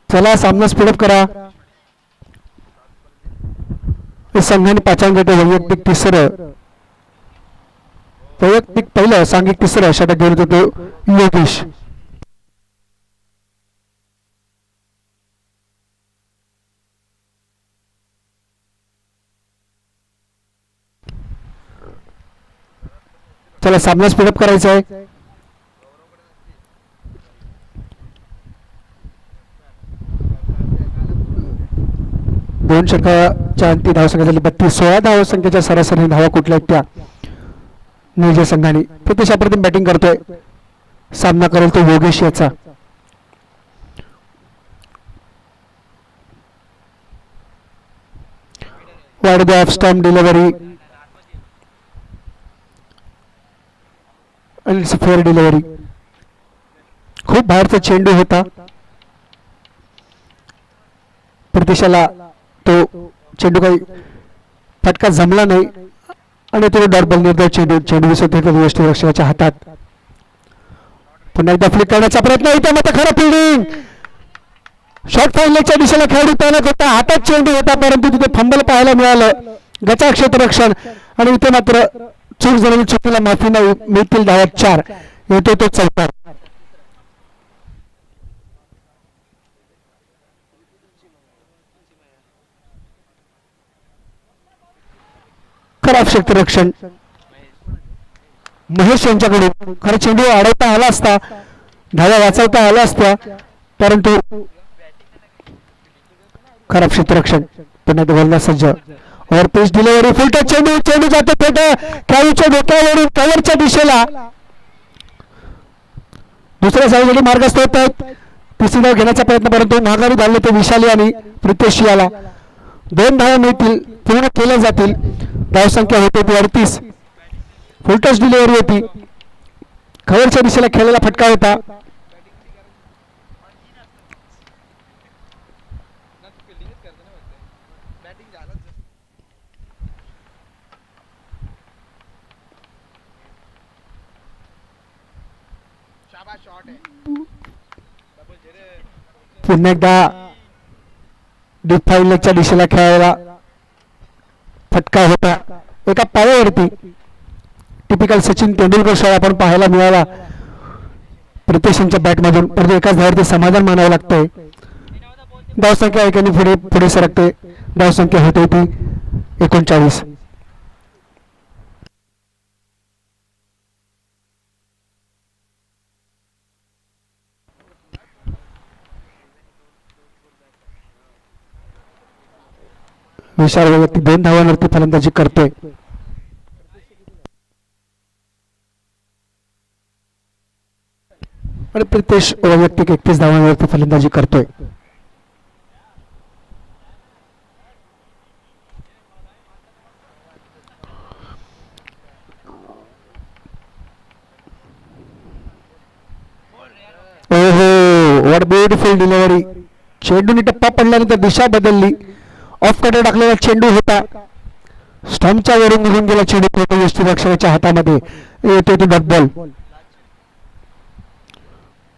चला सामना स्पीडअप करा. संघाने 5 गट वैयक्तिक तिसरं वैयक्तिक पहिलं सांघिक तिसरं षटक घेऊन होतो योगेश. चला सामना स्पीडअप करायचा आहे. दोन षटकाच्या अंती धावसंख्या झाली 32. 16 धावसंख्येच्या सरासरी धावा कुठल्या त्या निळ्या संघाने. प्रत्यक्ष अप्रतिम बॅटिंग करतोय. सामना करेल तो योगेश याचा. वाईड ऑफ स्टंप डिलिव्हरी आणि फेअर डिलिव्हरी. खूप बाहेरचा चेंडू होता. प्रदेशाला तो चेंडू काही फटका जमला नाही आणि तो डॉट बॉल निर्धार चेंडू दिसत होता यष्टीरक्षकाच्या हातात. पुन्हा एकदा फ्लिक करण्याचा प्रयत्न इथे मात्र खरं फिल्डिंग. शॉर्ट फाईनच्या दिशेला खेळाडू तैनात होता. हातात चेंडू होता परंतु तिथे फंबल पाहायला मिळालं. गचा क्षेत्ररक्षण आणि इथे मात्र चूक झालेली चुकीला माफी नाही. मिळतील धावा 4. येतो तो चौकार. खराब क्षेत्ररक्षण महेश यांच्याकडून. खरं चेंडू अडवता आला असता, धावा वाचवता आला असता परंतु खराब क्षेत्ररक्षण. पुन्हा गोलंदाज सज्ज. और पेस डिलिव्हरी फुल टच चेंडू. चेंडू जातो फेट खेळाडूच्या डोक्यावरून कव्हरच्या दिशेला. दुसऱ्या साईडसाठी मार्गस्थ होत आहेत. तिसरी धाव घेण्याचा प्रयत्न परंतु माघारी धावले ते विशाली आणि प्रितेश याला. 2 धावा मिळतील, पूर्ण केल्या जातील. धावसंख्या होते 38. फुल टच डिलिव्हरी होती. कव्हरच्या दिशेला खेळलेला फटका होता. पुन्हा एकदा डीप फाईलच्या दिशेला खेळायला फटका होता एका पायावरती. टिपिकल सचिन तेंडुलकर शॉट आपण पाहायला मिळाला प्रितेशच्या बॅटमधून. परंतु एकाच धावावरती समाधान मानावं लागतंय. धावसंख्या एकाने पुढे पुढे सरकते. धावसंख्या होते ती 39. विशाल वैयक्तिक 2 धावांवरती फलंदाजी करतोय. आणि प्रितेश वैयक्तिक 31 धावांवरती फलंदाजी करतोय. ओहो व्हॉट ब्युटिफुल डिलिव्हरी. चेंडूने टप्पा पडल्यानंतर दिशा बदलली. ऑफ कडे टाकलेला चेंडू होता. स्टंपच्या वरून निघून गेला चेंडू होता यष्टीरक्षकाच्या हातामध्ये. येतो तो डॉट बॉल.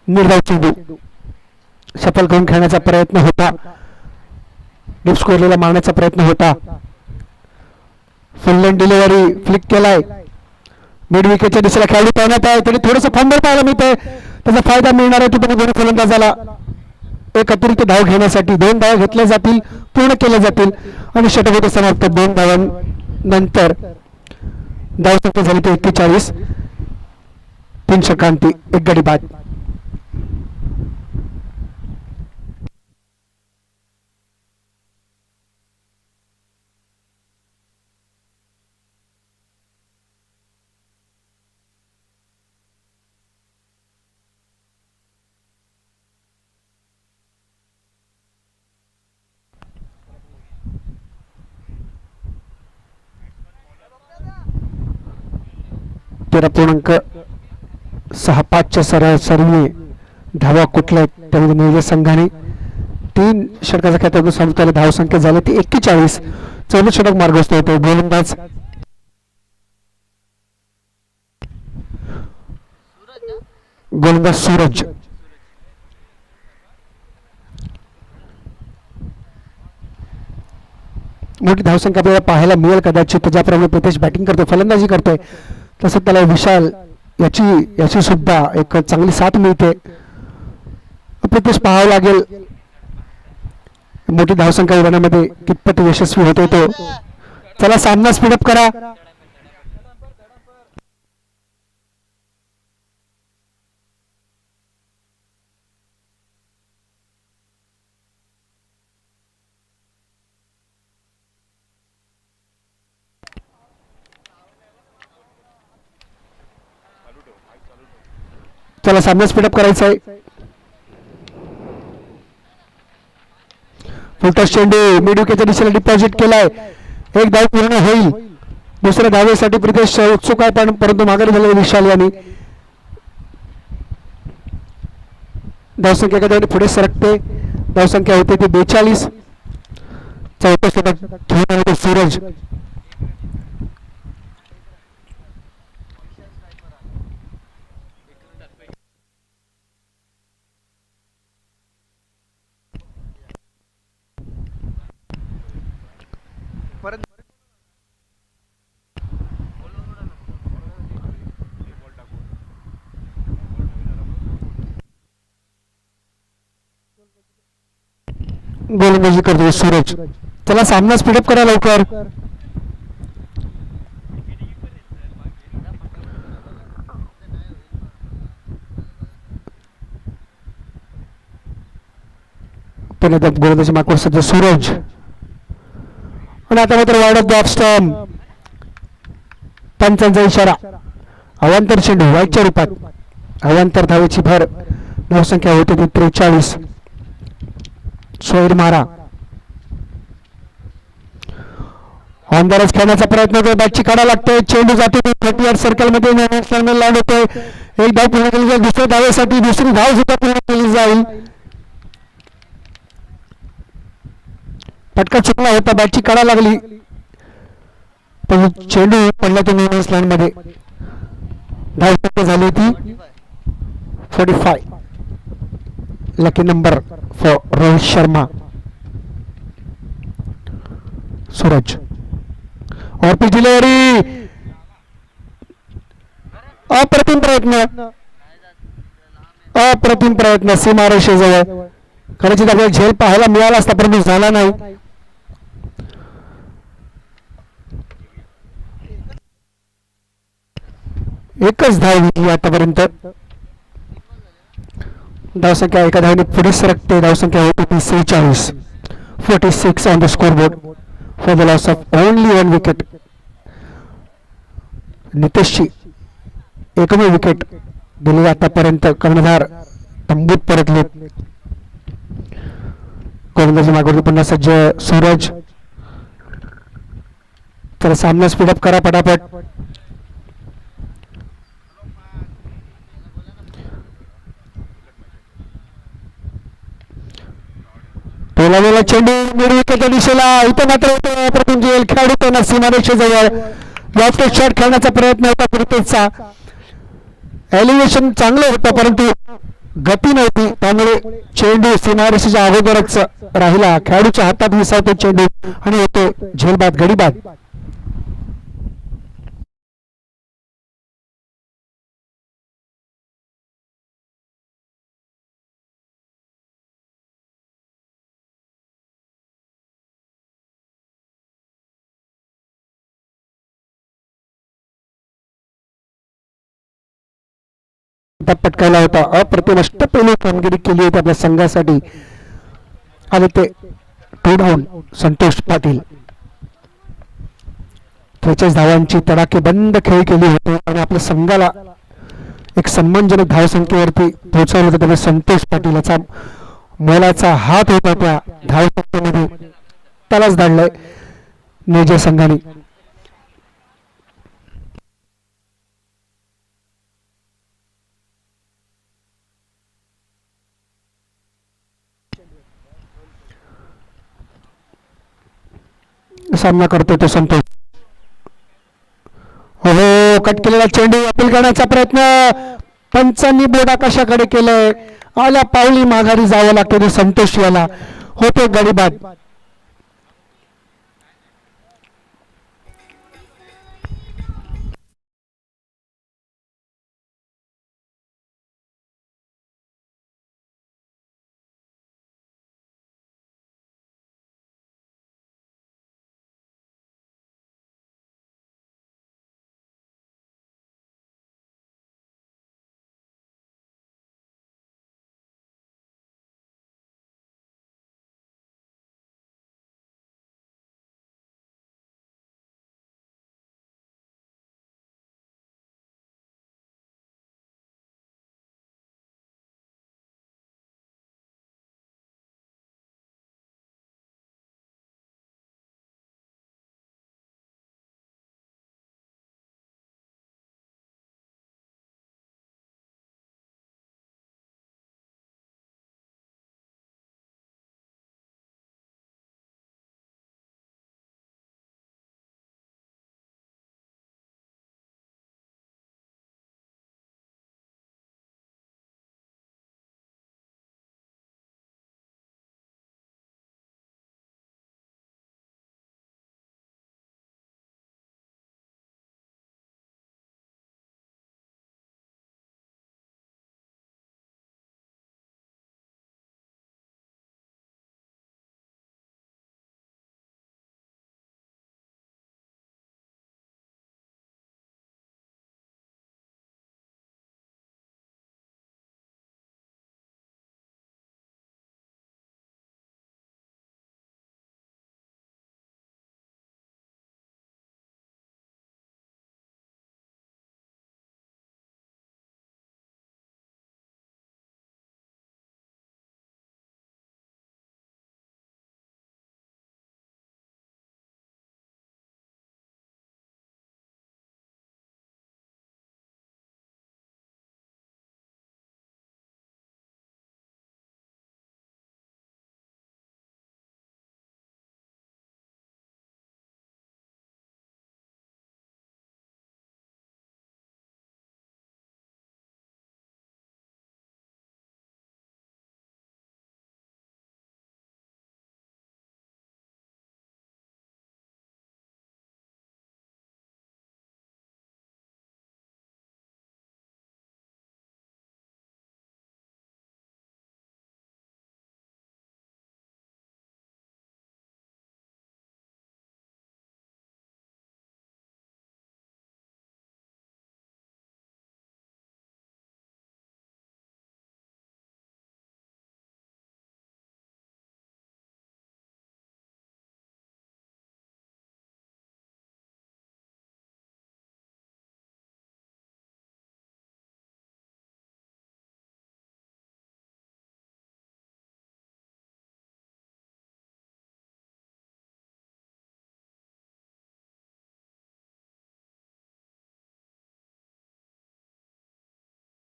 निर्धाव चेंडू सफल करून खेळण्याचा प्रयत्न होता. डीप स्कोरला मारण्याचा प्रयत्न होता. फुल लेन डिलिव्हरी फ्लिक केलाय. मिड विकेटच्या दिशेला खेळाडू पाहण्यात आहे. तरी थोडंसं फंबल पाहायला मिळतंय. त्याचा फायदा मिळणार आहे. तो दोन्ही फलंदाजाला एक अतिरिक्त धाव घेण्यासाठी 2 धावा घेतल्या जातील, पूर्ण केल्या जातील आणि षटक होते समाप्त. 2 धावांनंतर धावसंख्या झाली ते 41. 3 षटकांती 1 गडी बाद. .6 5च्या सरासरीने धावा कुठल्या त्यामध्ये निळ्या संघाने 3 षटकाचा खेळाडू संपताना धावसंख्या झाली ती 41. 14 षटक मार्गस्थ होते. गोलंदाज सूरज. मोठी धावसंख्या आपल्याला पाहायला मिळेल कदाचित. ज्याप्रमाणे प्रितेश बॅटिंग करतोय, फलंदाजी करतोय, तसं त्याला विशाल याची सुद्धा एक चांगली साथ मिळते. प्रितेश पाहावं लागेल मोठी धावसंख्या उडवण्यामध्ये कितपत यशस्वी होतोय तो. चला सामना स्पीडअप करा. चला सामना स्पीडअप करायचा आहे. फुलटॉस चेंडू मिड विकेटच्या दिशेला डिपॉझिट केलाय. एक धाव पूर्ण होईल. दुसऱ्या धावेसाठी प्रितेश उत्सुक आहे, परंतु माघारी झालेले विशाल यांनी. धावसंख्या एका धावने पुढे सरकते. धावसंख्या होते ती 42. चौथा षटक घेऊन आले सूरज. गोलंदाजी करतोय सूरज. चला सामना स्पीडअप करा लवकर. गोलंदाजी मागवर सध्या सूरज. आणि आता मात्र वाढत द ऑफ स्टंप. पंचांचा इशारा. अवांतर चेंडू वाईटच्या रूपात. अवांतर धावेची भर. धावसंख्या होते ती 43. सोयर मारा. ऑनदारच खेळण्याचा प्रयत्न होतोय. बॅटची काढा लागतोय. चेंडू जातो 38 सर्कल मध्ये लँड होतोय. एक धाव पूर्ण केली जाईल. दुसऱ्या धावेसाठी दुसरी धाव सुद्धा पूर्ण केली जाईल. फटका चुकला होता. बॅटची काढा लागली, पण चेंडू पडला तो नो लँड मध्ये. धाव फक्त झाली होती 45. Lucky number for Rohit Sharma. Suraj और पिच डिलिव्हरी. अप्रतिम प्रयत्न सीमारेषेजवळ. कदाचित आपल्याला झेल पाहायला मिळाला असता, परंतु झाला नाही. एकच धाव घेतली आतापर्यंत. धावसंख्या एका धावने पुढे सरकते. धावसंख्या होती 46. 46 on the scoreboard for the loss of only 1 wicket. नितेशची एकमेव विकेट दिली आतापर्यंत. कर्णधार तंबूत परतले. गोलंदाजी मागवरती पुन्हा सज्ज सूरज. तर सामना स्पीडअप करा पटापट. टोलावेला चेंडू मिड विकेटच्या दिशेला. इथं मात्र अप्रतिम झेल. खेळाडू त्यांना सीमारेषेजवळ लॉफ्टेड शॉट खेळण्याचा प्रयत्न होता प्रितेशचा. एलिव्हेशन चांगलं होतं, परंतु गती नव्हती, त्यामुळे चेंडू सीमारेषेच्या अगोदरच राहिला. खेळाडूच्या हातात विसावतो चेंडू आणि होतो झेलबाद, गडीबाद. पटकायला होता. अप्रतिम अष्टपैलू कामगिरी केली होती आपल्या संघासाठी. आणि ते 2 डाऊन संतोष पाटील. 43 धावांची तडाखे बंद खेळी केली होती आणि आपल्या संघाला एक सन्मानजनक धावसंख्येवरती पोहोचवलं होतं. त्याने संतोष पाटील याचा मोलाचा हात होता त्या धावसंख्येमध्ये. त्यालाच धाडलंय नेजे संघाने. सामना करतोय तो संतोष. हो, कट केलेला चेंडू अपील करण्याचा प्रयत्न. पंचांनी बोट आकाशाकडे केलंय. आल्या पावली माघारी जावं लागतं ते संतोष याला. होतो गडीबाद.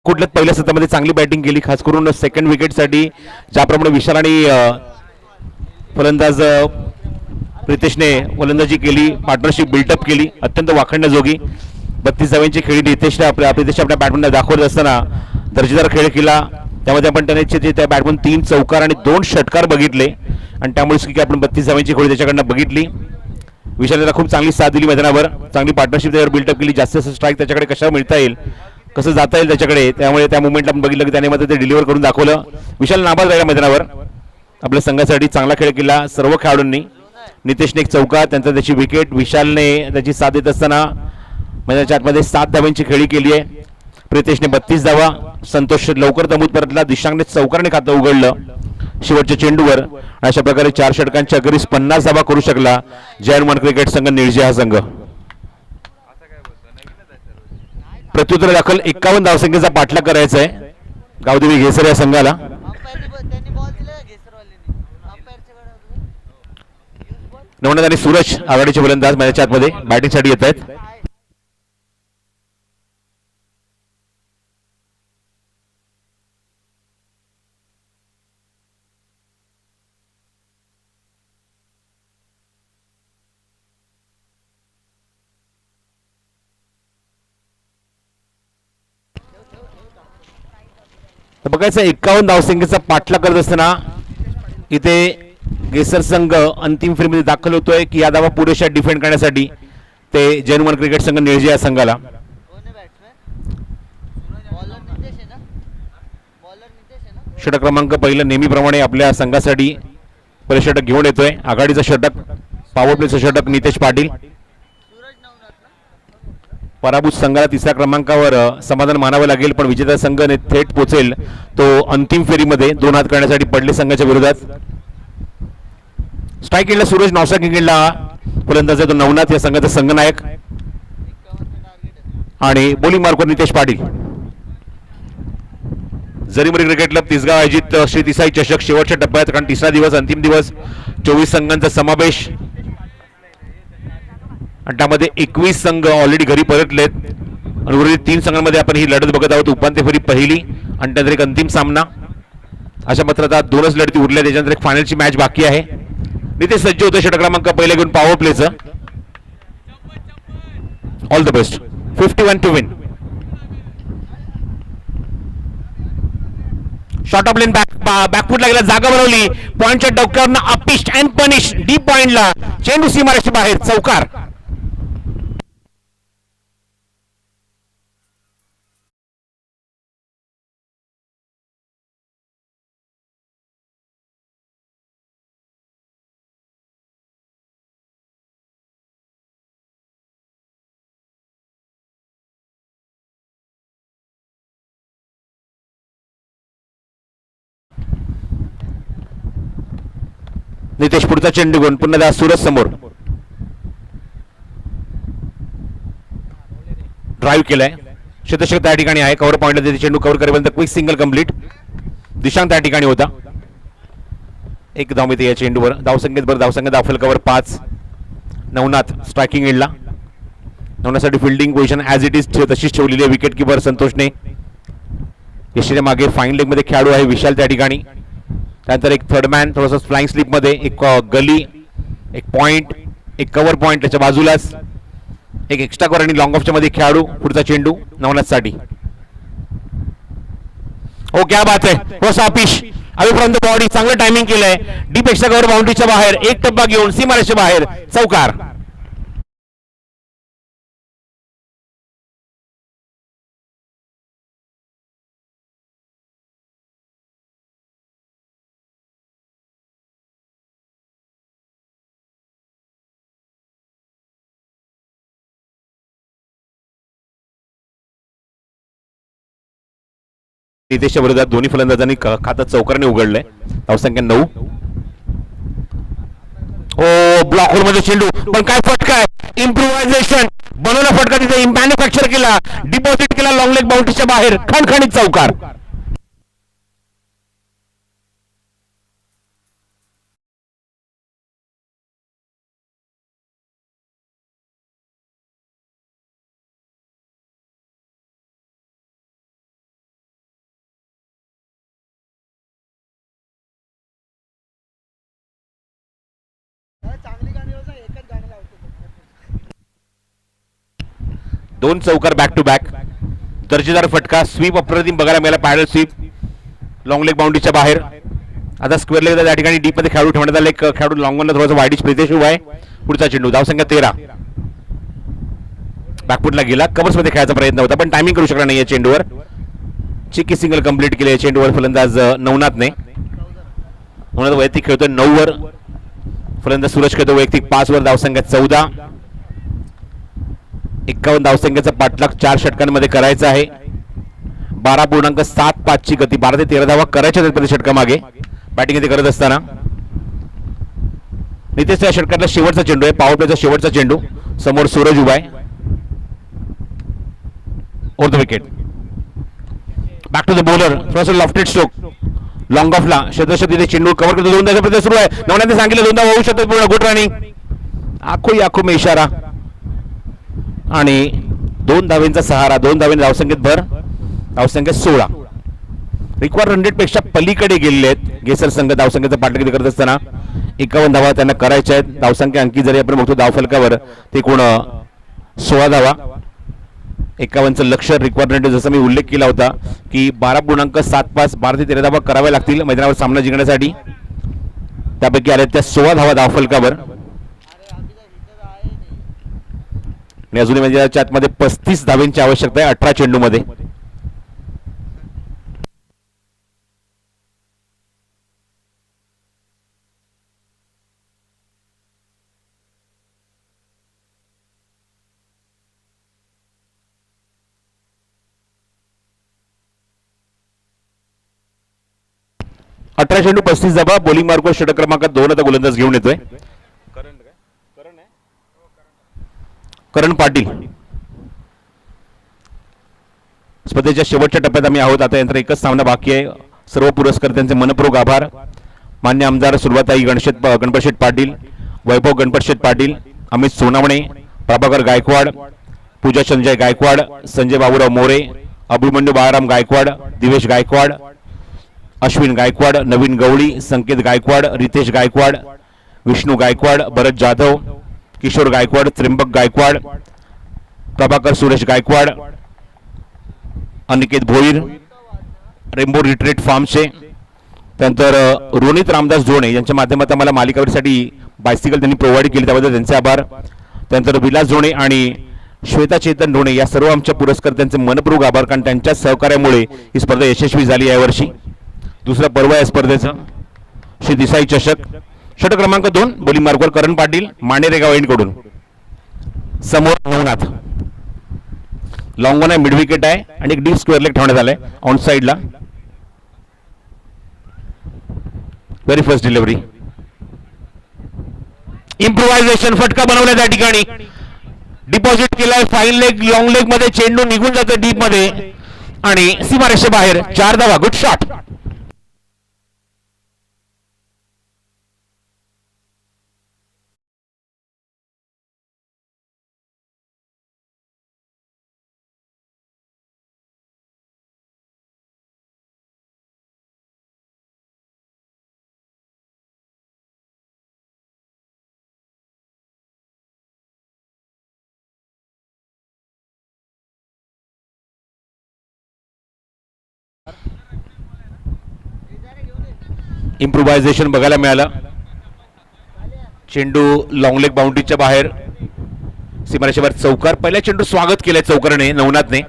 कुठल्याच पहिल्या सत्रामध्ये चांगली बॅटिंग केली, खास करून सेकंड विकेटसाठी ज्याप्रमाणे विशाल आणि फलंदाज प्रितेशने फलंदाजी केली, पार्टनरशिप बिल्टअप केली, अत्यंत वाखणण्याजोगी 32 धावांची खेळी प्रितेशने आपल्या बॅटमॅनला दाखवत असताना दर्जेदार खेळ केला. त्यामध्ये आपण त्याने त्या बॅटमॅन 3 चौकार आणि 2 षटकार बघितले आणि त्यामुळेच की आपण 32 धावांची खेळी त्याच्याकडनं बघितली. विशालला खूप चांगली साथ दिली मैदानावर, चांगली पार्टनरशिप त्यावर बिल्टअप केली, जास्त स्ट्राईक त्याच्याकडे कशा मिळता येईल, कसं जाता येईल त्याच्याकडे, त्यामुळे त्या मुवमेंटला आपण बघितलं की त्याने मात्र ते डिलिव्हर करून दाखवलं. विशाल नाबाद राहिला मैदानावर, आपल्या संघासाठी चांगला खेळ केला सर्व खेळाडूंनी. नितेशने एक चौकार, त्यानंतर त्याची विकेट, विशालने त्याची साथ देत असताना मैदानाच्या आतमध्ये 7 धावांची खेळी केली आहे. प्रितेशने 32 धावा, संतोष लवकर दमूत परतला, दिशांगने चौकारने खातं उघडलं शेवटच्या चेंडूवर. अशा प्रकारे 4 षटकांच्या अखेरीस 50 धावा करू शकला जयन क्रिकेट संघ निळजे हा संघ. प्रत्युत्तर दाखल 51 धावसंख्येचा पाठलाग करायचा आहे गावदेवी घेसर या संघाला. नवनाथ आणि सूरज आघाडीचे फलंदाज मैदानाच्या आतमध्ये बॅटिंगसाठी येत आहेत. तर बघायचं 51 धावसंख्येचा पाठलाग करत असताना इथे गेसर संघ अंतिम फेरीमध्ये दाखल होतोय की या धावा पुरेशा डिफेंड करण्यासाठी ते जयन क्रिकेट संघ निळजे या संघाला. षटक क्रमांक पहिलं नेहमीप्रमाणे आपल्या संघासाठी पहिले षटक घेऊन येतोय. आघाडीचं षटक, पॉवर प्लेचं षटक नितेश पाटील. पराभूत संघाला 3ऱ्या क्रमांकावर समाधान मानावं लागेल, पण विजेता संघ थेट पोचेल तो अंतिम फेरीमध्ये 2 हात करण्यासाठी पडले संघाच्या विरोधात. स्ट्राईक केला सूरज, नॉस्ट्राईक केला फलंदाज तो नवनाथ या संघाचा संघनायक आणि बॉलिंग मार्कवर नितेश पाटील. जरीमरी क्रिकेट क्लब तिसगाव आयोजित श्री तिसाई चषक शेवटच्या टप्प्यात, कारण 3रा दिवस अंतिम दिवस, 24 संघांचा समावेश आणि त्यामध्ये 21 संघ ऑलरेडी घरी परतलेत आणि उर्वरित 3 संघांमध्ये आपण ही लढत बघत आहोत. उपांत्य फेरी पहिली आणि त्यानंतर एक अंतिम सामना. अशा मात्र आता 2च लढती उरल्या, त्याच्यानंतर एक फायनलची मॅच बाकी आहे. नितेश सज्ज होते षटक क्रमांक पहिला घेऊन पॉवर प्लेचं. All the best. 51 to win. Short of length back foot लागला, जागा बनवली, पॉइंटच्या डोक्यावरनं अपिस्ट अँड पनिश डीप पॉइंटला, चेंडू सीमारेषे बाहेर, चौकार. नितेश पुढचा चेंडू घेऊन पुन्हा सूरज समोर ड्राईव्ह केलाय. शतशक त्या ठिकाणी आहे, कव्हर पॉइंटला त्याचे चेंडू कव्हर करेपर्यंत क्विक सिंगल कंप्लीट. दिशांक त्या ठिकाणी होता. एक धाव मिळते या चेंडूवर. धावसंख्येत बरं, धावसंख्येत दाखल कव्हर 5. नवनाथ स्ट्रायकिंग एंडला. नवनाथसाठी fielding position as it is तशीच ठेवलेली आहे विकेट किपर संतोषने. यशीच्या मागे फाईन लेग मध्ये खेळाडू आहे विशाल त्या ठिकाणी. त्यानंतर एक थर्ड मॅन थोडंसं फ्लाइंग स्लिप मध्ये, एक गली, एक पॉइंट, एक कव्हर पॉइंट त्याच्या बाजूलाच, एक एक्स्ट्रा कव्हर आणि लॉंग ऑफच्या मध्ये खेळाडू. पुढचा चेंडू नवनाथसाठी. हो क्या बात आहे, हो सापिश अवे फ्रॉम द बॉडी, चांगलं टायमिंग केलंय. डीप एक्स्ट्रा कव्हर बाउंड्रीच्या बाहेर, एक टप्पा घेऊन सीमारेषेच्या बाहेर, चौकार. नितेशच्या विरोधात दोन्ही फलंदाजांनी खातं चौकारने उघडलंय. धावसंख्या 9. ओ ब्लॉक होल मध्ये चेंडू, पण काय फटका आहे, इम्प्रोव्हायझेशन बनवला फटका, तिथे मॅन्युफॅक्चर केला, डिपॉझिट केला लॉंग लेग बाउंड्रीच्या बाहेर, खणखणीत चौकार. दोन चौकार बॅक टू बॅक. दर्जेदार फटका. स्वीप अप्रतिम बघायला मिळाला. पॅडल स्वीप लॉंग लेग बाउंड्रीच्या बाहेर. आता स्क्वेअर लेग त्या ठिकाणी डीप मध्ये खेळाडू ठेवण्यात आले. एक खेळाडू लॉंग वनला थोडासा वाईडिश प्रितेश उभा आहे. पुढचा चेंडू धावसंख्या 13. बॅकफुटला गेला. कव्हर्स मध्ये खेळायचा प्रयत्न होता पण टायमिंग करू शकला नाही या चेंडूवर. चिकी सिंगल कंप्लीट केले चेंडूवर फलंदाज नवनाथने. नवनाथ वैयक्तिक खेळतोय 9 वर. फलंदाज सूरज खेळतो वैयक्तिक 5 वर. धावसंख्या 14. 51 धावसंख्येचा पाठलाग 4 षटकांमध्ये करायचा आहे. 12.75 ची गती. 12 ते 13 धावा करायच्या प्रति षटकामागे बॅटिंग इथे करत असताना. नितेश या षटकातला शेवटचा चेंडू आहे. पॉवर प्लेचा शेवटचा चेंडू. समोर सूरज उभा आहे. Over the wicket. Back to the bowler. थोडासा लॉफ्टेड स्ट्रोक लॉंग ऑफला. क्षेत्रक्षेत्र तिथे चेंडू कव्हर करतो. 2 धावांचा प्रयत्न सुरू आहे. नवनाथने सांगितलं 2 धावा होऊ शकतात पूर्ण. Good running. आखो में इशारा आणि 2 धावेंचा सहारा. 2 धावेने धावसंख्येत भर. धावसंख्या 16. रिक्वायर्ड 100 पेक्षा पलीकडे गेलेले आहेत गेसर संघ धावसंख्येचा पाठलाग करत असताना. 51 धावा त्यांना करायच्या आहेत. धावसंख्या अंकी जरी आपण बघतो धावफलकावर ते कोण 16 धावा. 51चं लक्ष रिक्वायरमेंट जसं मी उल्लेख केला होता की 12.75 12 ते 13 धावा कराव्या लागतील मैदानावर सामना जिंकण्यासाठी. त्यापैकी आल्या त्या 16 धावा धावफलकावर. आणि अजूनही म्हणजे आतमध्ये 35 धावेंची आवश्यकता आहे 18 चेंडूमध्ये. चेंडू 35 धावा. बॉलिंग मार्कवर षटक क्रमांक 2 आता गोलंदाज घेऊन येतोय करण पाटील. स्पर्धेच्या शेवटच्या टप्प्यात आम्ही आहोत. आता यंत्र एकच सामना बाकी आहे. सर्व पुरस्कर्त्यांचे मनपूर्वक आभार. मान्य आमदार सुरुवाताई गणपतशेठ पाटील, वैभव गणपतशेठ पाटील, अमित सोनावणे, प्रभाकर गायकवाड, पूजा संजय गायकवाड, संजय बाबूराव मोरे, अभिमन्यू बाळाराम गायकवाड, दिवेश गायकवाड, अश्विन गायकवाड, नवीन गवळी, संकेत गायकवाड, रितेश गायकवाड, विष्णू गायकवाड, भरत जाधव, किशोर गायकवाड, त्र्यंबक गायकवाड, प्रभाकर सुरेश गायकवाड, अनिकेत भोईर, रेनबो रिट्रीट फार्मचे, त्यानंतर रोनित रामदास जोणे यांच्या माध्यमातून मला मालिकावरीसाठी बायसिकल त्यांनी प्रोव्हाइड केली त्याबद्दल त्यांचे आभार. त्यानंतर विलास जोणे आणि श्वेता चेतन ढोणे या सर्व आमच्या पुरस्कर्त्यांचे मनपूर्वक आभार, कारण त्यांच्या सहकार्यामुळे ही स्पर्धा यशस्वी झाली यावर्षी. दुसरा पर्व आहे स्पर्धेचं श्री देसाई चषक. षटक क्रमांक 2 बॉलिंग मार्कवर करण पाटील मानेरेगाव एंडकडून. समोर नवनाथ. लॉंग वन आहे, मिड विकेट आहे आणि एक डीप स्क्वेअर लेग ठेवण्यात आलाय ऑन साइडला. Very first delivery. इम्प्रोव्हायझेशन फटका बनवला त्या ठिकाणी. डिपॉझिट केलाय फाईन लेग लॉंग लेग मध्ये. चेंडू निघून जातो डीप मध्ये आणि सीमारेषेबाहेर. 4 धावा. Good shot. इम्प्रोव्हायझेशन बघायला मिळालं. चेंडू लॉंग लेग बाउंड्रीच्या बाहेर सीमारेषेवर चौकार. पहिल्या चेंडू स्वागत केलंय चौकाराने नवनाथने.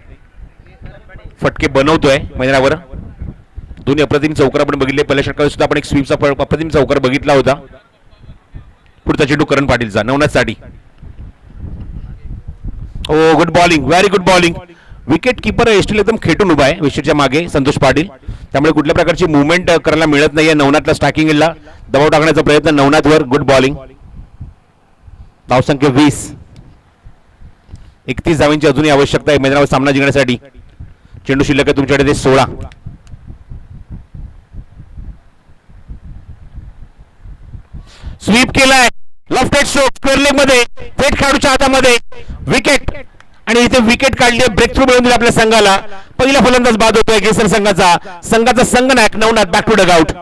फटके बनवतोय मैदानावर. दोन्ही अप्रतिम चौकार आपण बघितले. पहिल्या षटकात सुद्धा आपण एक स्वीपचा अप्रतिम चौकार बघितला होता. पुढचा चेंडू करण पाटीलचा नवनाथसाठी. Oh good bowling. Very good bowling. Wicket keeper एसटील एकदम खेटून उभा आहे विकेटच्या मागे संतोष पाटील. त्यामुळे कुठल्या प्रकारची मुवमेंट करायला मिळत नाहीये. नवनाथला स्टॅकिंगला दबाव टाकण्याचा प्रयत्न नवनाथवर. Good bowling. धावसंख्या 20. 31 धावांची अजूनही आवश्यकता आहे मैदानावर सामना जिंकण्यासाठी. चेंडू शिल्लक आहे तुमच्याकडे 16. स्वीप केलाय. लेफ्ट स्ट्रोक स्क्वेअर लेग मध्ये थेट खेळाडूच्या हातामध्ये. विकेट. आणि इथे विकेट काढली. ब्रेक थ्रू मिळून दिला आपल्या संघाला. पहिला फलंदाज बाद होतोय केसर संघाचा संघनायक Navnath. Back to dugout.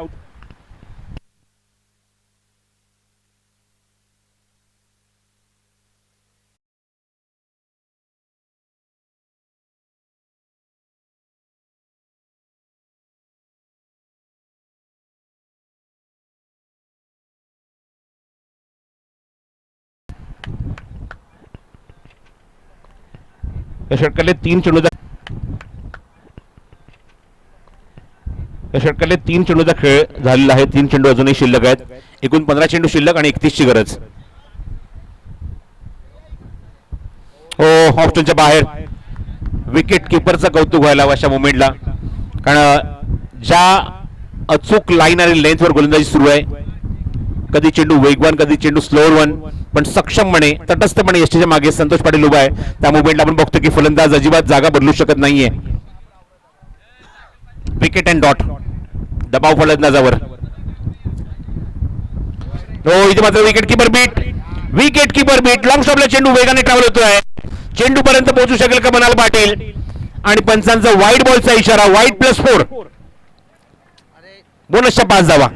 या षटकातले 3 चेंडूचा खेळ झालेला आहे. 3 चेंडू अजूनही शिल्लक आहेत. एकूण 15 चेंडू शिल्लक आणि 31ची गरज. ऑफ स्टोनच्या बाहेर. विकेट किपरचं कौतुक व्हायला हवं अशा मोमेंटला, कारण ज्या अचूक लाईन आणि लेन्थवर गोलंदाजी सुरू आहे. कधी चेंडू वेगवान, कधी चेंडू स्लोअर वन, पण सक्षमपणे तटस्थपणे यष्टीच्या मागे संतोष पाटील उभा आहे. त्या मोमेंटला आपण बघतो की फलंदाज अजिबात जागा बदलू शकत नाहीये. Wicket and dot. दबाव फलंदाजावर. इथे मात्र विकेट किपर बीट. लॉंग स्टॉपला चेंडू वेगाने ट्रॅव्हल होतोय. चेंडू पर्यंत पोहोचू शकेल का मनाल पाटील, आणि पंचांचा वाईड बॉलचा इशारा. वाईड +4. बोनसच्या 5 धावा.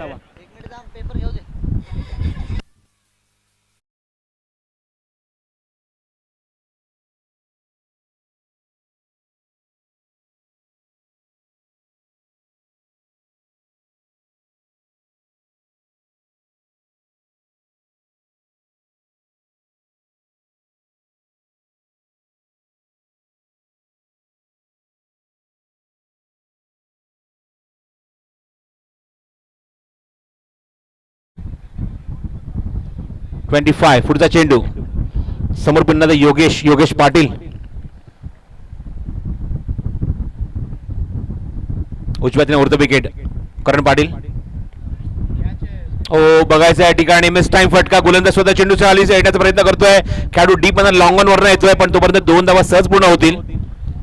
पुढचा चेंडू. समोर पुन्हा योगेश पाटील. उजव्यातीने उरतं विकेट. करण पाटील. बघायचं या ठिकाणी मिस टाइम फटका. गोलंदाज स्वतः चेंडूच्या खाली येण्याचा प्रयत्न करतोय. खेळाडू डीप मध्ये लॉंग ऑन वरनं येतोय, पण तोपर्यंत 2 धावा सहज पूर्ण होतील.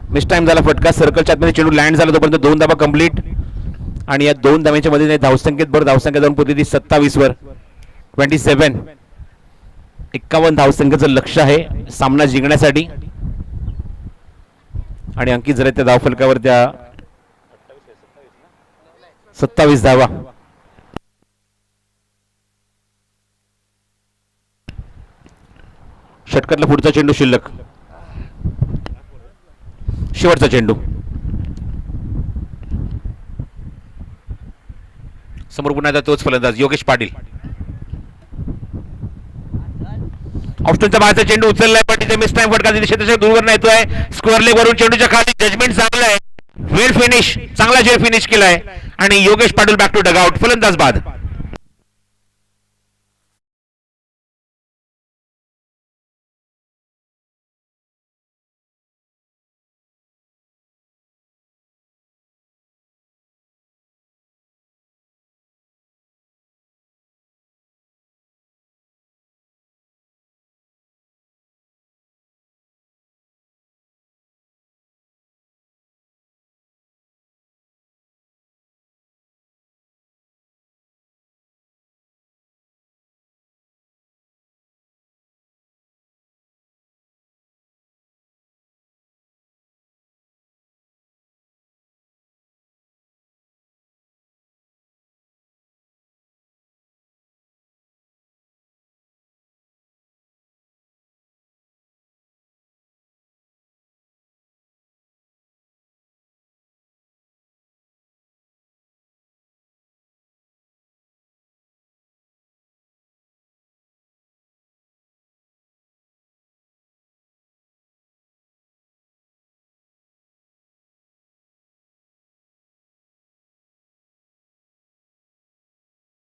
मिस टाइम झाला फटका. सर्कलच्या आतमध्ये चेंडू लँड झाला, तोपर्यंत 2 धावा कंप्लीट. आणि या 2 धाव्यांच्या मध्ये धावसंख्येत धावसंख्या जाऊन पोहोचली ती 27 वर. 27. 51 धावसंख्येचं लक्ष आहे सामना जिंकण्यासाठी, आणि अंकित जरा त्या धावफलकावर त्या 27 धावा. षटकातला पुढचा चेंडू शिल्लक. शेवटचा चेंडू. समोर पुन्हा तोच फलंदाज योगेश पाटील. ऑप्शनचा बाहेरचा चेंडू उचललाय, पण तिथे मिस टाइम फटका क्षेत्राच्या दूरवर येतोय. स्क्वेअर लेग वरून चेंडूच्या खाली. जजमेंट चांगलं आहे. Well finish. चांगला जेल फिनिश केलाय, आणि Yogesh Patil back to dugout. फलंदाज बाद.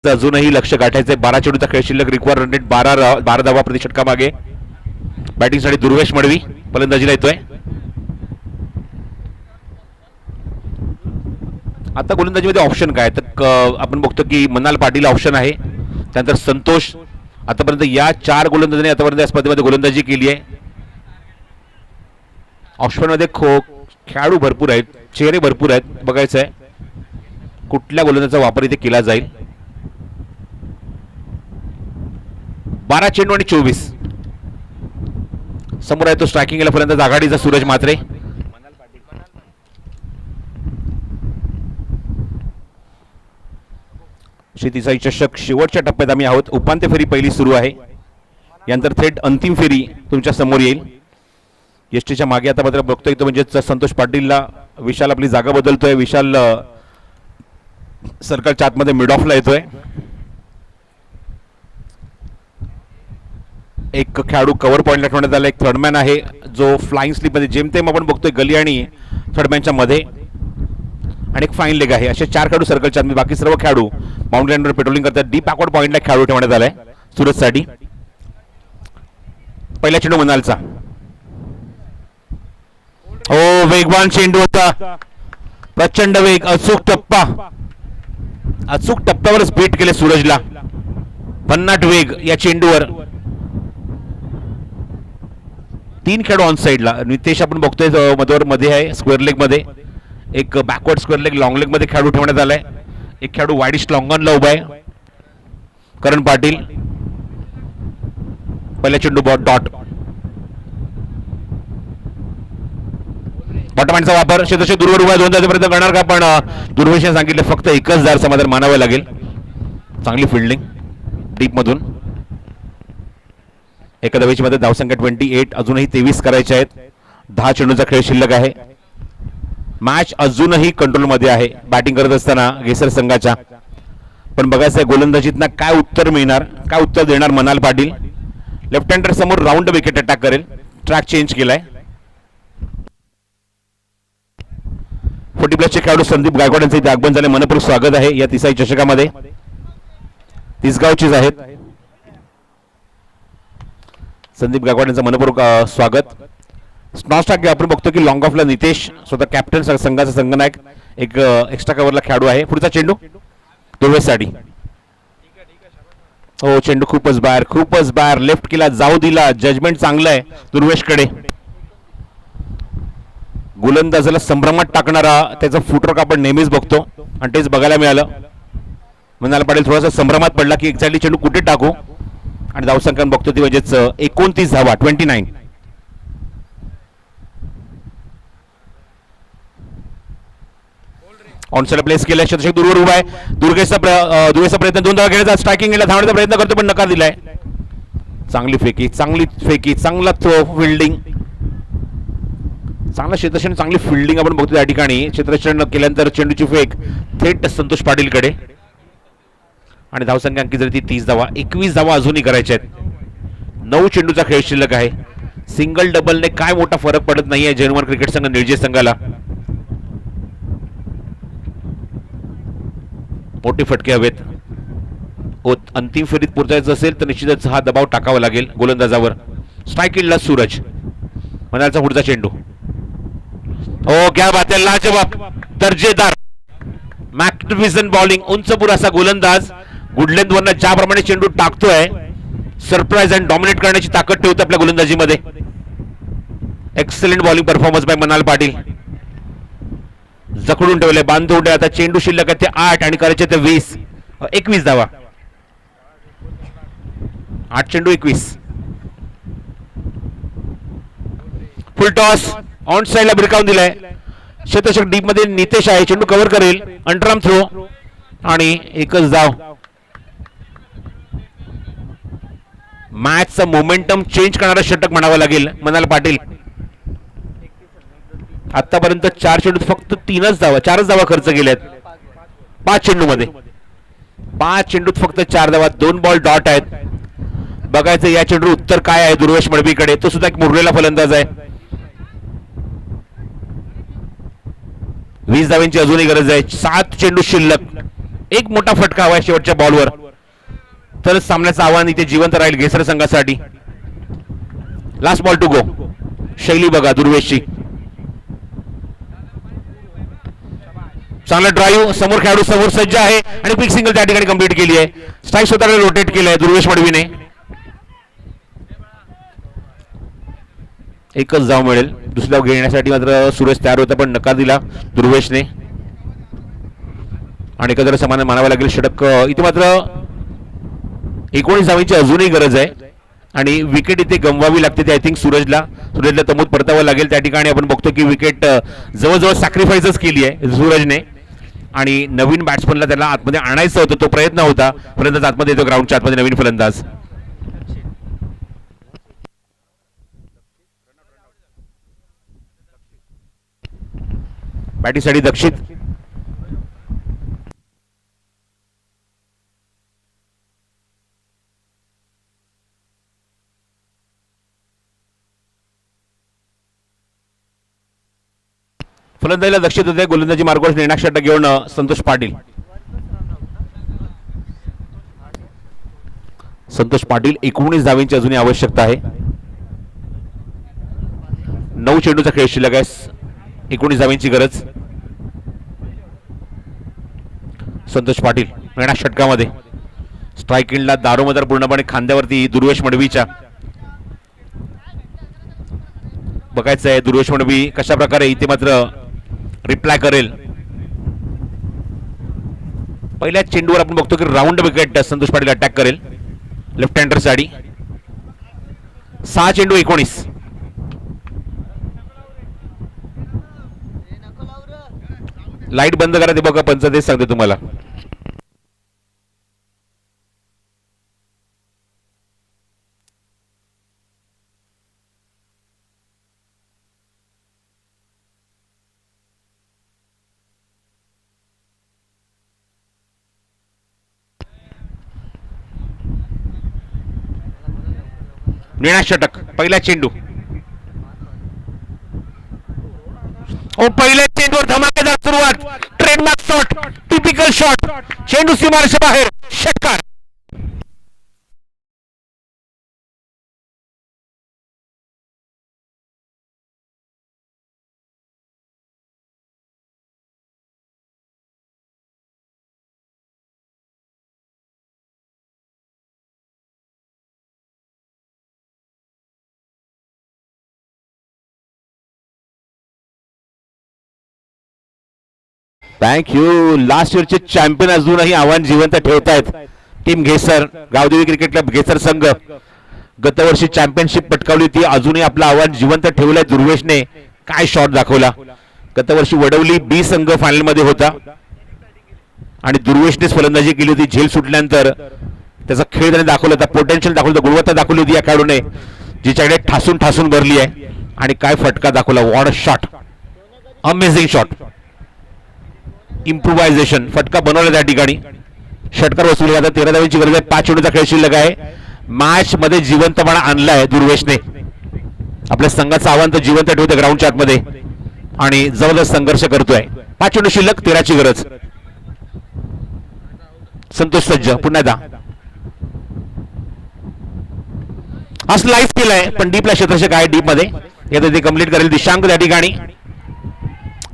अजूनही लक्ष गाठायचे. 12 चेंडूचा खेळ शिल्लक. रिक्वायर रन रेट 12 धावा प्रति षटका मागे. बॅटिंगसाठी दुर्वेश मडवी फलंदाजीला येतोय. आता गोलंदाजीमध्ये ऑप्शन काय, तर आपण बघतो की मनाल पाटील ऑप्शन आहे. त्यानंतर संतोष. आतापर्यंत या 4 गोलंदाजांनी आतापर्यंत या स्पर्धेमध्ये गोलंदाजी केली आहे. ऑप्शनमध्ये खेळाडू भरपूर आहेत, चेहरे भरपूर आहेत. बघायचं आहे कुठल्या गोलंदाजाचा वापर इथे केला जाईल. 12 चेंडू आणि 24. समोर आहे तो स्ट्रायकिंग केला फलंदाज आघाडीचा सूरज म्हात्रे. शेतीसाई चषक शेवटच्या टप्प्यात आम्ही आहोत. उपांत्य फेरी पहिली सुरू आहे, यानंतर थेट अंतिम फेरी तुमच्या समोर येईल. यष्टीच्या मागे आता मात्र बघतोय तो म्हणजे संतोष पाटीलला विशाल आपली जागा बदलतोय. विशाल सर्कलच्या आतमध्ये मिड ऑफला येतोय. एक खेळाडू कव्हर पॉईंटला ठेवण्यात आला, एक थर्डमॅन आहे जो फ्लाइंग स्लीपमध्ये जेमतेम आपण बघतोय गली आणि थर्डमॅनच्या मध्ये, आणि एक फाईन लेग आहे. असे 4 खेळाडू सर्कलच्या आत, बाकी सर्व खेळाडू बाउंड्री लाईनवर पेट्रोलिंग करतात. डीप बॅकवर्ड पॉईंटला खेळाडू ठेवण्यात आलाय सुरतसाठी. पहिला चेंडू मनालचा. हो, वेगवान चेंडू होता, प्रचंड वेग, अचूक टप्प्यावरच बीट केले सूरजला. 50 वेग या चेंडूवर. 3 खेळाडू ऑन साईडला. नितेश आपण बघतोय मधोर मध्ये आहे, स्क्वेअर लेग मध्ये. एक backward square leg, long leg मध्ये खेळाडू ठेवण्यात आलाय. एक खेळाडू वाईडिश लॉंग ऑनला उभा आहे, करण पाटील. पहिला चेंडू डॉट. बॉटमॅनचा वापर, क्षेत्रक्षक दूरवर उभा, 2 धावांचा प्रयत्न करणार का, पण दुर्वेशने सांगितले फक्त एकच धार समाधान मानावे लागेल. चांगली फिल्डिंग डीप मधून. एका धावेची मध्ये धावसंख्या 28, अजूनही 23 करायचे आहेत. 10 चेंडूचा खेळ शिल्लक आहे. मॅच अजूनही कंट्रोल मध्ये आहे बॅटिंग करत असताना गेसर संघाच्या. पण बघायचं आहे गोलंदाजीतना काय उत्तर मिळणार, काय उत्तर देणार मनाल पाटील. लेफ्ट हँडर समोर राऊंड विकेट अटॅक करेल, ट्रॅक चेंज केलाय. 40+ चे खेळाडू संदीप गायकवाड यांचे इथे आगमन झाले. मनपूर्वक स्वागत आहे या तिसाई चषकामध्ये. तिसगावचीच आहेत. संदीप गायकवाड यांचं मनपूर्वक स्वागत. स्नॉस्टॅक आपण बघतो की लॉंग ऑफला नितेश, स्वतः कॅप्टन संघाचा संघनायक, एक एक्स्ट्रा कव्हरला खेळाडू आहे. पुढचा चेंडू दुर्वेशसाठी. हो, चेंडू खूपच बाहेर लेफ्ट केला, जाऊ दिला. जजमेंट चांगलं आहे दुर्वेशकडे. गोलंदाजाला संभ्रमात टाकणारा त्याचा फुटवर्क आपण नेहमीच बघतो आणि तेच बघायला मिळालं. मनाल पाटील थोडासा संभ्रमात पडला की एक्झॅक्टली चेंडू कुठे टाकू, आणि धावसंख्या बघतो ती म्हणजेच 29 धावा, 29. ऑनसाइड प्लेस केलाय, क्षेत्रक्षक दूरवर उभा आहे. दुर्गेशचा प्रयत्न 2 धावा घेण्याचा, स्ट्रायकिंग केला, धावण्याचा प्रयत्न करतो पण नकार दिलाय. चांगली फेकी, चांगला थ्रो, फिल्डिंग, चांगला क्षेत्रक्षण, चांगली फिल्डिंग आपण बघतो त्या ठिकाणी. क्षेत्रक्षण केल्यानंतर चेंडूची फेक थेट संतोष पाटीलकडे, आणि धावसंख्या अंकी जरी ती 30 धावा. 21 धावा अजूनही करायच्या आहेत. 9 चेंडूचा खेळ शिल्लक आहे. सिंगल डबलने काय मोठा फरक पडत नाहीये जयनुमान क्रिकेट संघ निळजे संघाला. मोठे फटके हवेत. अंतिम फेरीत पोहोचायचं असेल तर निश्चितच हा दबाव टाकावा लागेल गोलंदाजावर. स्ट्राईक सूरज. मनालचा पुढचा चेंडू. हो, क्या बात आहे, लाजवाब, दर्जेदार, मॅग्निफिसंट बॉलिंग. उंच पुरासा गोलंदाज गुडलेंथ वरनं ज्याप्रमाणे चेंडू टाकतोय, सरप्राईज अँड डॉमिनेट करण्याची ताकद ठेवतो आपल्या गोलंदाजीमध्ये. एक्सलेंट बॉलिंग परफॉर्मन्स बाय मनाल पाटील. जखडून ठेवले, बांधून ठेवले. आता चेंडू शिल्लक आहे ते 8 आणि करायचे ते 21 धावा. 8 चेंडू 21. फुल टॉस, ऑन साइडला ब्रेकआउट दिलाय. क्षेत्रक्षक डीप मध्ये नितेश आहे, चेंडू कव्हर करेल, अंडरआर्म थ्रो आणि एकच धाव. मॅचचा मोमेंटम चेंज करणारा षटक म्हणावं लागेल मनाल पाटील. आतापर्यंत 4 चेंडूत फक्त 3च धावा, 4च धावा खर्च केल्यात 5 चेंडू मध्ये. 5 चेंडूत फक्त 4 धावा, 2 बॉल डॉट आहेत. बघायचं या चेंडू उत्तर काय आहे दुर्वेश मडवीकडे. तो सुद्धा एक मुरलेला फलंदाज आहे. 20 धावांची अजूनही गरज आहे. 7 चेंडू शिल्लक. एक मोठा फटका हवा शेवटच्या बॉलवर, तरच सामन्याचं आव्हान इथे जिवंत राहील घेसर संघासाठी. Last ball to go. शैली बघा दुर्वेशची. चांगला ड्राईव्ह, समोर खेळाडू समोर सज्ज आहे आणि क्विक सिंगल त्या ठिकाणी कंप्लीट केली आहे. स्ट्राईक स्वतःला रोटेट केलंय दुर्वेश मडवीने. एकच धाव मिळेल. दुसरी धाव घेण्यासाठी मात्र सुरेश तयार होता पण नकार दिला दुर्वेशने, आणि एकत्र समान मानावं लागेल षटक. इथे मात्र 19 धावांची अजूनही गरज आहे आणि विकेट इथे गमवावी लागते ते आय थिंक सूरजला तमूत परतावं लागेल. त्या ठिकाणी आपण बघतो की विकेट जवळजवळ सॅक्रिफाईसच केली आहे सूरजने, आणि नवीन बॅट्समनला त्याला आतमध्ये आणायचं होतं, तो प्रयत्न होता. फलंदाज आतमध्ये येतो ग्राउंडच्या आतमध्ये, नवीन फलंदाज. बॅटिंगसाठी दक्षित. फलंदाजीला दक्षित होते. गोलंदाजी मार्गावर निर्णायक षटक घेऊन संतोष पाटील. संतोष पाटील 19 धावांची अजूनही आवश्यकता आहे. 9 चेंडूचा खेळ शिल्लक आहे. 19 धावांची गरज. संतोष पाटील निर्णायक षटकामध्ये स्ट्राईक एंडला दारोमदार पूर्णपणे खांद्यावरती दुर्वेश मडवीच्या. बघायचं आहे दुर्वेश मडवी कशा प्रकारे इथे मात्र रिप्लाय करेल. पहिल्या चेंडूवर आपण बघतो की round wicket Santosh Patil attack करेल लेफ्ट हँडर साठी. 6 चेंडू 19. लाईट बंद करा ते बघा पंच तेच सांगते तुम्हाला. निर्णायक षटक पहिला चेंडू. पहिल्या चेंडूवर धमाकेदार सुरुवात. Trademark shot, typical shot. चेंडू सीमारेषे बाहेर. षटकार. थँक्यू. लास्ट इयरचे चॅम्पियन अजूनही आव्हान जिवंत ठेवतायत. टीम घेसर गावदेवी क्रिकेट क्लब घेसर संघ गतवर्षी चॅम्पियनशिप पटकावली होती. अजूनही आपलं आव्हान जिवंत ठेवलंय. दुर्वेशने काय शॉट दाखवला. गतवर्षी वडवली बी संघ फायनल मध्ये होता आणि दुर्वेशनेच फलंदाजी केली होती. झेल सुटल्यानंतर त्याचा खेळ त्याने दाखवला होता. पोटेन्शियल दाखवलं होतं. गुणवत्ता दाखवली होती या खेळाडूने जिच्याकडे ठासून ठासून भरली आहे. आणि काय फटका दाखवला. What a shot. Amazing shot. Improvisation. फटका बनवला त्या ठिकाणी. षटकार वसुली. आता 13 धावांची गरज आहे. 5 चेंडूचा खेळ शिल्लक आहे. मॅच मध्ये जिवंतपणा आणलाय दुर्वेशने. आपल्या संघाचं आव्हान तर जिवंत ठेवते ग्राउंडच्या आतमध्ये आणि जबरदस्त संघर्ष करतोय. 5 चेंडू शिल्लक. 13ची गरज. संतोष सज्ज पुन्हा एकदा हा स्लाइस केलाय पण डीपला क्षेत्ररक्षक आहे. डीप मध्ये येते ते कंप्लीट करेल दिशांक त्या ठिकाणी.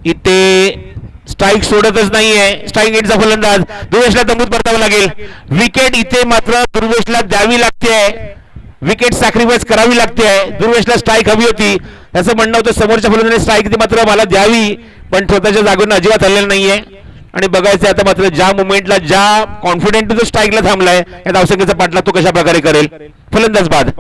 इथे स्ट्राईक सोडतच नाहीये. स्ट्राईक एंडचा फलंदाज. दुर्वेशला तंबूत परतावं लागेल. विकेट इथे मात्र दुर्वेशला द्यावी लागते. विकेट सॅक्रिफाईस करावी लागते. दुर्वेशला स्ट्राईक हवी होती. त्याचं म्हणणं होतं समोरच्या फलंदाजाने स्ट्राईक ती मात्र मला द्यावी पण स्वतःच्या जागेवरून अजिबात हल्लेलं नाहीये. आणि बघायचं आता मात्र ज्या मुवमेंटला ज्या कॉन्फिडेंट जो स्ट्राईकला थांबलाय या धावसंख्येचा पाठलाग तो कशा प्रकारे करेल. फलंदाज बाद.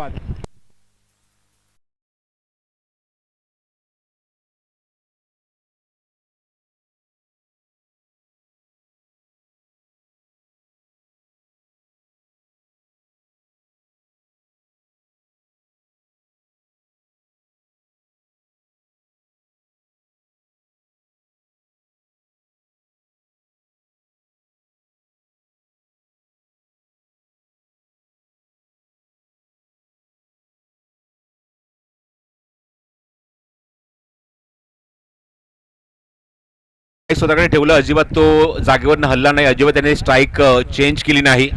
स्वतःकडे ठेवलं. अजिबात तो जागेवरनं हल्ला नाही. अजिबात त्याने स्ट्राईक चेंज केली नाही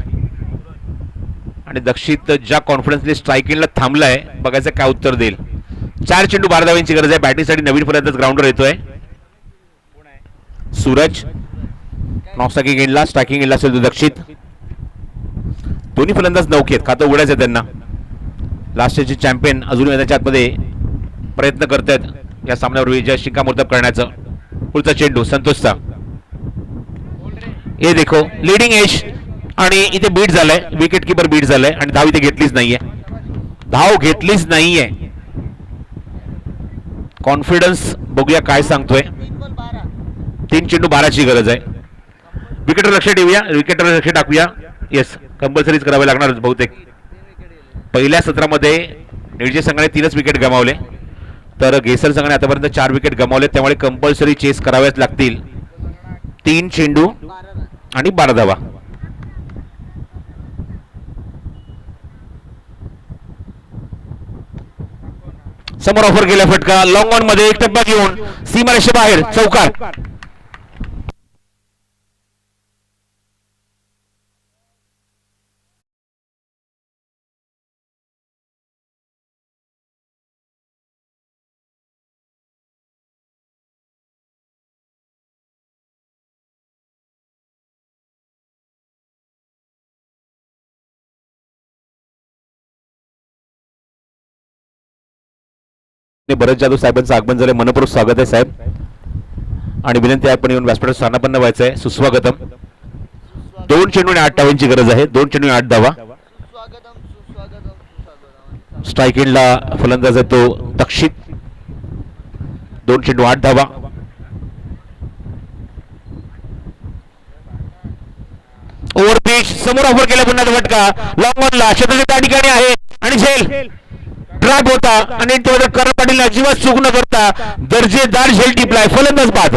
आणि दक्षित ज्या कॉन्फिडन्सने स्ट्राईक एंडला थांबलाय बघायचं काय उत्तर देईल. 4 चेंडू 12 धावांची गरज आहे. बॅटिंगसाठी नवीन फलंदाज ग्राउंडवर येतोय. सूरज नॉन स्ट्रायकिंग एंडला. स्ट्रायकिंग एंडला असेल तो दक्षित. दोन्ही फलंदाज नौकेत. खातं उघडायचं आहे त्यांना. लास्ट इयरचे चॅम्पियन अजूनही त्याच्या आतमध्ये प्रयत्न करतायत या सामन्यावर विजय शिक्कामोर्तब करण्याचं. पुढचा चेंडू संतोषचा. हे देखो लीडिंग एज आणि इथे बीट झालाय. विकेट किपर बीट झालाय आणि धाव इथे घेतलीच नाहीये. धाव घेतलीच नाहीये. कॉन्फिडन्स बघूया काय सांगतोय. 3 चेंडू 12ची गरज आहे. विकेटवर लक्ष ठेवूया. विकेटवर लक्ष टाकूया. येस कंपल्सरीच करावे लागणार बहुतेक. पहिल्या सत्रामध्ये निर्जय संघाने 3च विकेट गमावले तर घेसर संघाने आतापर्यंत 4 विकेट गमावले. त्यामुळे कंपल्सरी चेस कराव्याच लागतील. 3 चेंडू आणि 12 धावा. समोर ऑफर केला फटका लॉंग ऑन मध्ये एक टप्पा घेऊन सीमारेषे बाहेर चौकार. भरत जाधव साहेबांचं आगमन झालं. मनपूर्वक स्वागत आहे साहेब आणि विनंती आहे आपण येऊन व्यासपीठावर स्थानापन्न व्हायचं आहे. सुस्वागतम. 2 चेंडू आणि 8 धावांची गरज आहे. 2 चेंडू आणि 8 धावा. स्ट्राईक एंडला फलंदाज आहे तो तक्षित. 2 चेंडू 8 धावा. ओव्हर पिच समोर ऑफर केला पुन्हा फटका लॉंग ऑनला क्षेत्राच्या त्या ठिकाणी आहे आणि झेल ड्राईव्ह होता आणि करण पाटील अजिबात चूक न करता दर्जेदार झेल टिपलाय. फलंदाज बाद.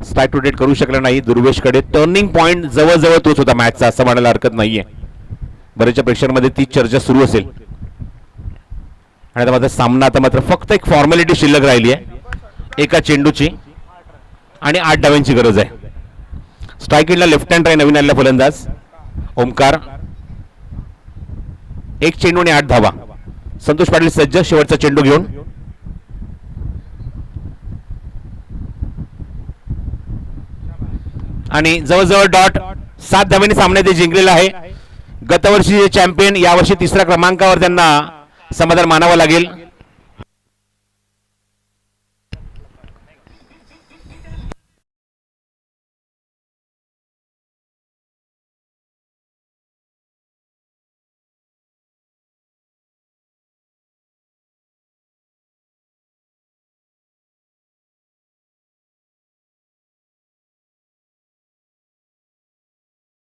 स्ट्राईक रोटेट करू शकला नाही दुर्वेशकडे. टर्निंग पॉइंट जवळजवळ तोच होता मॅचचा असं म्हणायला हरकत नाहीये. बऱ्याचशा प्रेक्षकांमध्ये ती चर्चा सुरू असेल आणि आता मात्र सामना आता मात्र फक्त एक फॉर्मॅलिटी शिल्लक राहिली आहे एका चेंडूची आणि 8 डाव्यांची गरज आहे. स्ट्राईक एंडला लेफ्ट हँड आहे नवीन आलेला फलंदाज ओमकार. 1 चेंडू आणि 8 धावा. संतोष पाटील सज्ज शेवटचा चेंडू घेऊन. आणि जवळजवळ डॉट 7 धावांनी सामना ते जिंकलेला आहे. गतवर्षी चॅम्पियन यावर्षी 3ऱ्या क्रमांकावर त्यांना समाधान मानावं लागेल.